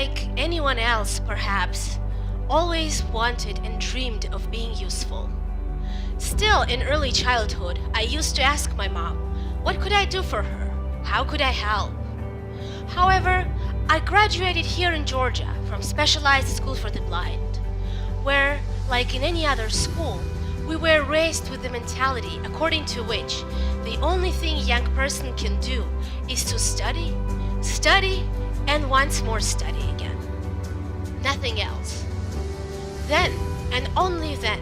like anyone else perhaps, always wanted and dreamed of being useful. Still, in early childhood, I used to ask my mom, what could I do for her? How could I help? However, I graduated here in Georgia from Specialized School for the Blind, where, like in any other school, we were raised with the mentality according to which the only thing a young person can do is to study, study, and once more study again. Nothing else. Then, and only then,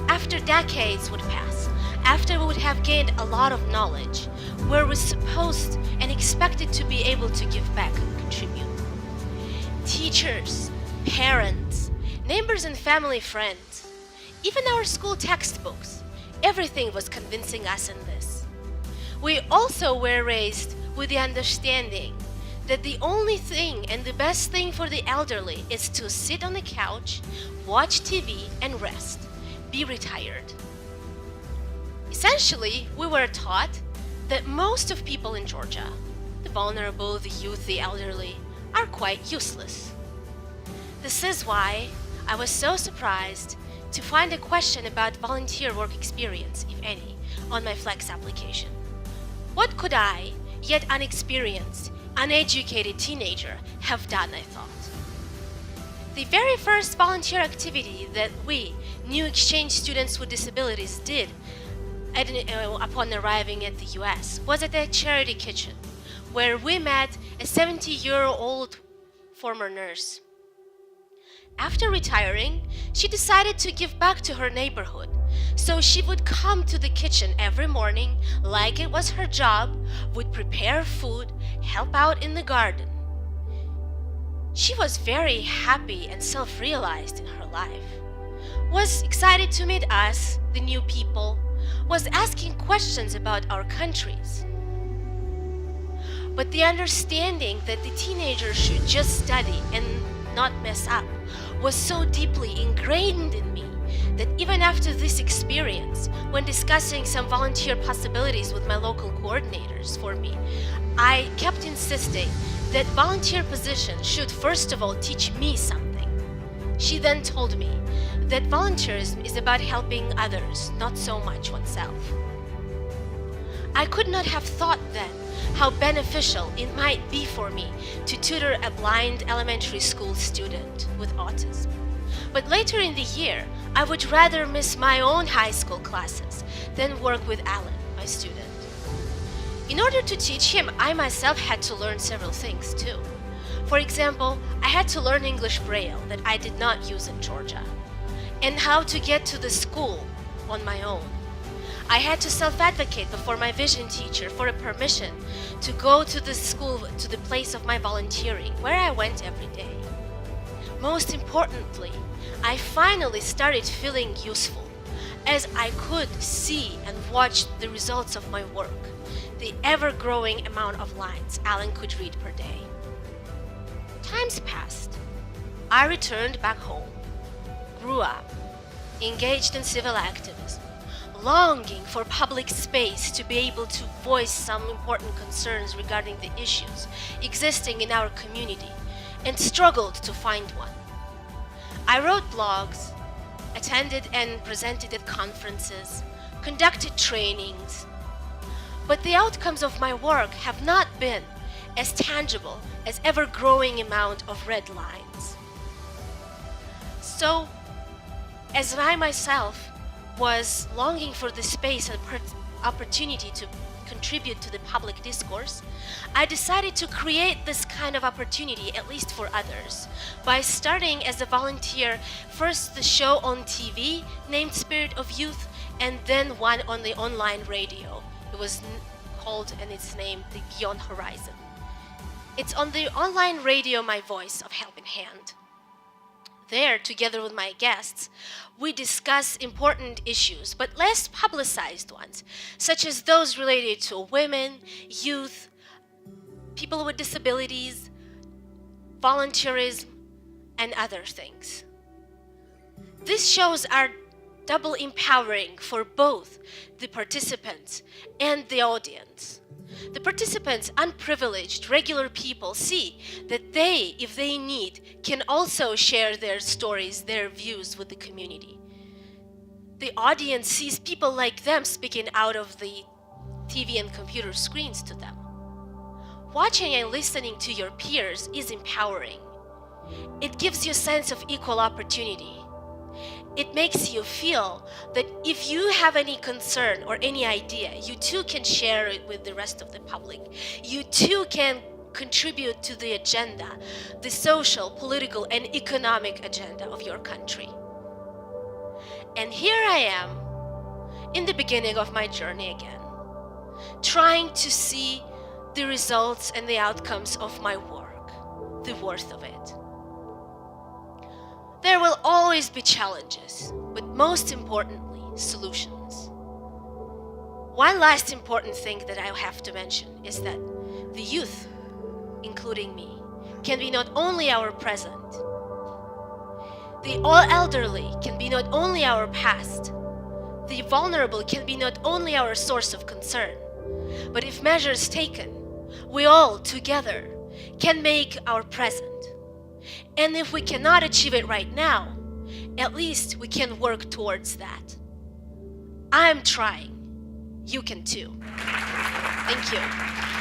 after decades would pass, after we would have gained a lot of knowledge, were we supposed and expected to be able to give back and contribute. Teachers, parents, neighbors and family friends, even our school textbooks, everything was convincing us in this. We also were raised with the understanding that the only thing and the best thing for the elderly is to sit on the couch, watch TV, and rest, be retired. Essentially, we were taught that most of people in Georgia, the vulnerable, the youth, the elderly, are quite useless. This is why I was so surprised to find a question about volunteer work experience, if any, on my Flex application. What could I, yet unexperienced, uneducated teenager, have done, I thought. The very first volunteer activity that we, new exchange students with disabilities, did upon arriving at the US was at a charity kitchen, where we met a 70-year-old former nurse. After retiring, she decided to give back to her neighborhood, so she would come to the kitchen every morning like it was her job, would prepare food, help out in the garden. She was very happy and self-realized in her life, was excited to meet us, the new people, was asking questions about our countries. But the understanding that the teenager should just study and not mess up was so deeply ingrained in me that even after this experience, when discussing some volunteer possibilities with my local coordinators for me, I kept insisting that volunteer position should first of all teach me something. She then told me that volunteerism is about helping others, not so much oneself. I could not have thought then how beneficial it might be for me to tutor a blind elementary school student with autism. But later in the year, I would rather miss my own high school classes than work with Alan, my student. In order to teach him, I myself had to learn several things too. For example, I had to learn English Braille that I did not use in Georgia, and how to get to the school on my own. I had to self-advocate before my vision teacher for a permission to go to the school, to the place of my volunteering, where I went every day. Most importantly, I finally started feeling useful, as I could see and watch the results of my work, the ever-growing amount of lines Alan could read per day. Times passed. I returned back home, grew up, engaged in civil activism, longing for public space to be able to voice some important concerns regarding the issues existing in our community, and struggled to find one. I wrote blogs, attended and presented at conferences, conducted trainings, but the outcomes of my work have not been as tangible as ever-growing amount of red lines. So, as I myself was longing for the space and opportunity to contribute to the public discourse, I decided to create this kind of opportunity, at least for others, by starting as a volunteer, first the show on TV named Spirit of Youth, and then one on the online radio. It was called, and it's named the Beyond Horizon. It's on the online radio, my voice of Help in Hand. There, together with my guests, we discuss important issues, but less publicized ones, such as those related to women, youth, people with disabilities, volunteerism, and other things. These shows are double empowering for both the participants and the audience. The participants, unprivileged, regular people, see that they, if they need, can also share their stories, their views with the community. The audience sees people like them speaking out of the TV and computer screens to them. Watching and listening to your peers is empowering. It gives you a sense of equal opportunity. It makes you feel that if you have any concern or any idea, you too can share it with the rest of the public. You too can contribute to the agenda, the social, political, and economic agenda of your country. And here I am, in the beginning of my journey again, trying to see the results and the outcomes of my work, the worth of it. There will always be challenges, but most importantly, solutions. One last important thing that I have to mention is that the youth, including me, can be not only our present. The all elderly can be not only our past. The vulnerable can be not only our source of concern, but if measures taken, we all together can make our present. And if we cannot achieve it right now, at least we can work towards that. I'm trying. You can too. Thank you.